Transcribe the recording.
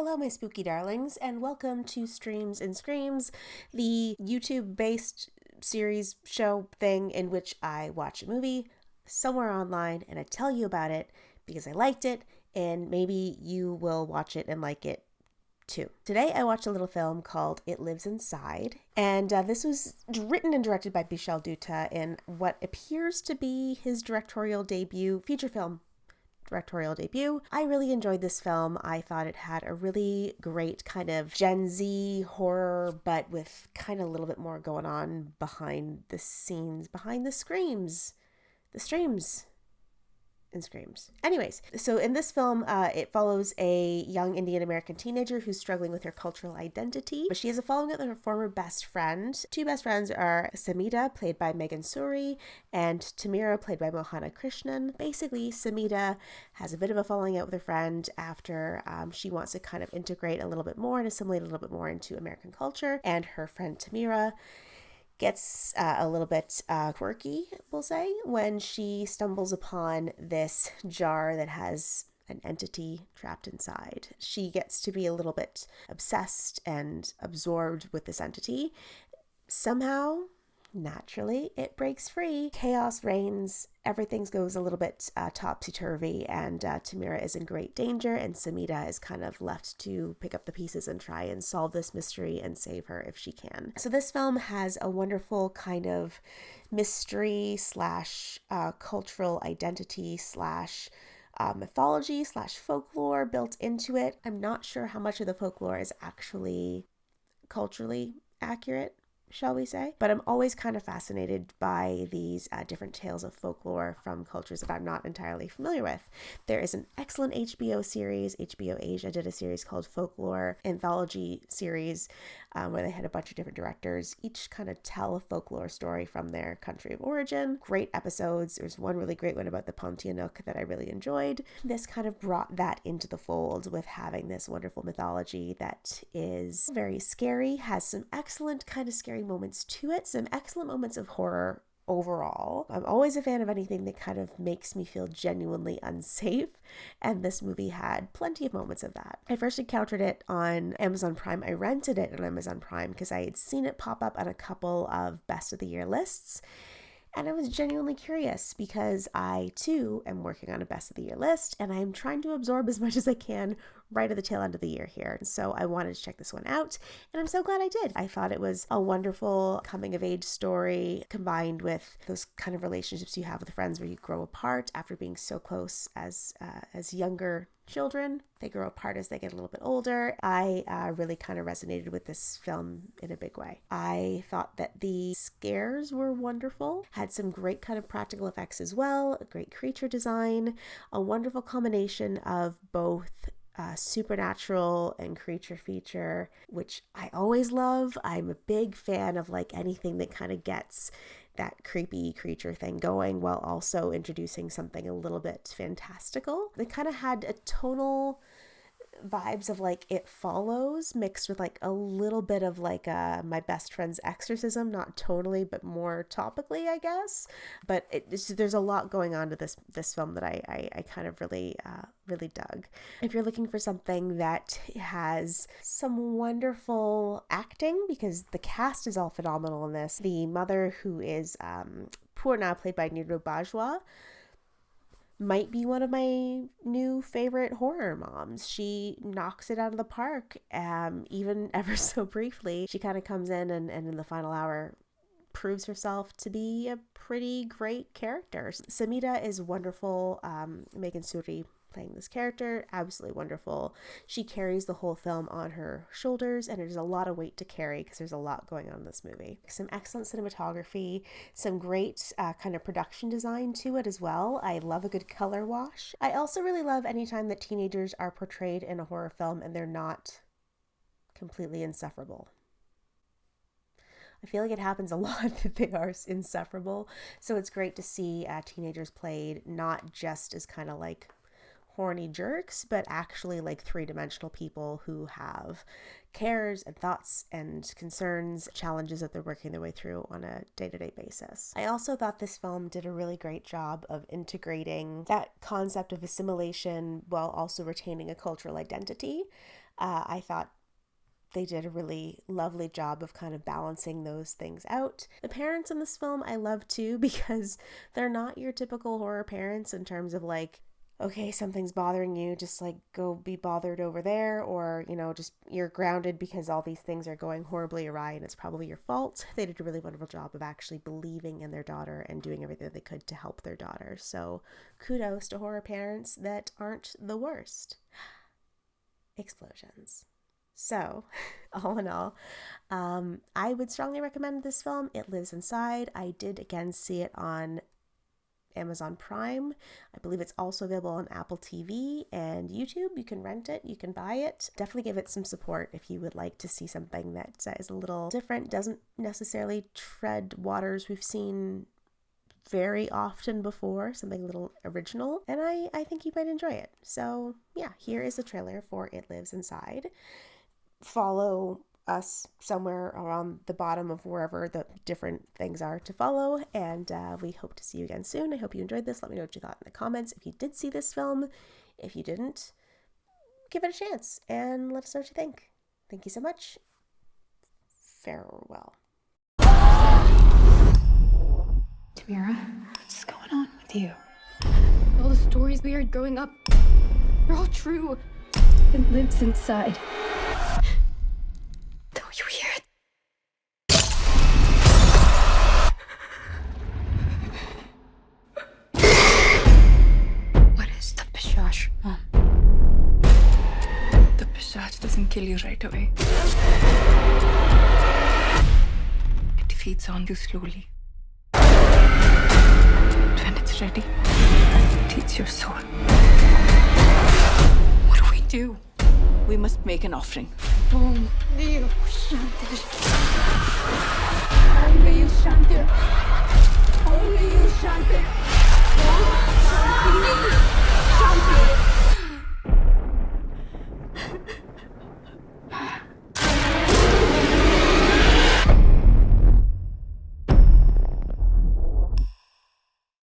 Hello, my spooky darlings, and welcome to Streams and Screams, the YouTube-based series show thing in which I watch a movie somewhere online and I tell you about it because I liked it, and maybe you will watch it and like it too. Today I watched a little film called It Lives Inside, and this was written and directed by Bishal Dutta in what appears to be his directorial debut, feature film directorial debut. I really enjoyed this film. I thought it had a really great kind of Gen Z horror, but with kind of a little bit more going on behind the scenes, behind the screams, the streams and screams. Anyways, so in this film, it follows a young Indian American teenager who's struggling with her cultural identity, but she has a falling out with her former best friend. Two best friends are Samita, played by Suri, and Tamira, played by Mohana Krishnan. Basically, Samita has a bit of a falling out with her friend after she wants to kind of integrate a little bit more and assimilate a little bit more into American culture, and her friend Tamira gets a little bit quirky, we'll say, when she stumbles upon this jar that has an entity trapped inside. She gets to be a little bit obsessed and absorbed with this entity. Somehow, naturally, it breaks free. Chaos reigns. Everything goes a little bit topsy-turvy, and Tamira is in great danger, and Samita is kind of left to pick up the pieces and try and solve this mystery and save her if she can. So this film has a wonderful kind of mystery slash cultural identity slash mythology slash folklore built into it. I'm not sure how much of the folklore is actually culturally accurate, shall we say, but I'm always kind of fascinated by these different tales of folklore from cultures that I'm not entirely familiar with. There is an excellent HBO series. HBO Asia did a series called Folklore Anthology Series, where they had a bunch of different directors each kind of tell a folklore story from their country of origin. Great episodes. There's one really great one about the Pontianak that I really enjoyed. This kind of brought that into the fold with having this wonderful mythology that is very scary, has some excellent kind of scary moments to it, some excellent moments of horror overall. I'm always a fan of anything that kind of makes me feel genuinely unsafe, and this movie had plenty of moments of that. I first encountered it on Amazon Prime. I rented it on Amazon Prime because I had seen it pop up on a couple of best of the year lists, and I was genuinely curious because I too am working on a best of the year list, and I'm trying to absorb as much as I can right at the tail end of the year here. So I wanted to check this one out, and I'm so glad I did. I thought it was a wonderful coming of age story combined with those kind of relationships you have with friends where you grow apart after being so close as younger children. They grow apart as they get a little bit older. I really kind of resonated with this film in a big way. I thought that the scares were wonderful, had some great kind of practical effects as well, a great creature design, a wonderful combination of both supernatural and creature feature, which I always love. I'm a big fan of like anything that kind of gets that creepy creature thing going while also introducing something a little bit fantastical. They kind of had a tonal vibes of like It Follows mixed with like a little bit of like My Best Friend's Exorcism, not tonally but more topically, I guess. But there's a lot going on to this film that I kind of really dug. If you're looking for something that has some wonderful acting, because the cast is all phenomenal in this. The mother, who is Purna, played by Neeru Bajwa, might be one of my new favorite horror moms. She knocks it out of the park, even ever so briefly. She kind of comes in and in the final hour proves herself to be a pretty great character. Samita is wonderful. Suri playing this character, absolutely wonderful. She carries the whole film on her shoulders, and there's a lot of weight to carry because there's a lot going on in this movie. Some excellent cinematography, some great kind of production design to it as well. I love a good color wash. I also really love anytime that teenagers are portrayed in a horror film and they're not completely insufferable. I feel like it happens a lot that they are insufferable, so it's great to see teenagers played not just as kind of like horny jerks, but actually like three-dimensional people who have cares and thoughts and concerns, challenges that they're working their way through on a day-to-day basis. I also thought this film did a really great job of integrating that concept of assimilation while also retaining a cultural identity. I thought they did a really lovely job of kind of balancing those things out. The parents in this film I love too, because they're not your typical horror parents in terms of like, okay, something's bothering you, just like go be bothered over there, or, you know, just you're grounded because all these things are going horribly awry and it's probably your fault. They did a really wonderful job of actually believing in their daughter and doing everything they could to help their daughter. So kudos to horror parents that aren't the worst. Explosions. So, all in all, I would strongly recommend this film. It lives inside. I did again see it on Amazon Prime. I believe it's also available on Apple TV and YouTube. You can rent it, you can buy it. Definitely give it some support if you would like to see something that is a little different, doesn't necessarily tread waters we've seen very often before, something a little original, and I think you might enjoy it. So yeah, here is the trailer for It Lives Inside. Follow us somewhere around the bottom of wherever the different things are to follow, and we hope to see you again soon. I hope you enjoyed this. Let me know what you thought in the comments if you did see this film. If you didn't, give it a chance and let us know what you think. Thank you so much. Farewell. Tamira, what's going on with you? All the stories we heard growing up, they're all true. It lives inside. Don't you hear it? What is the Pishash, Mom? The Pishash doesn't kill you right away. It feeds on you slowly. And when it's ready, it eats your soul. What do we do? We must make an offering. Om Neeru Shanti. Om Neeru Shanti. Om Neeru Shanti.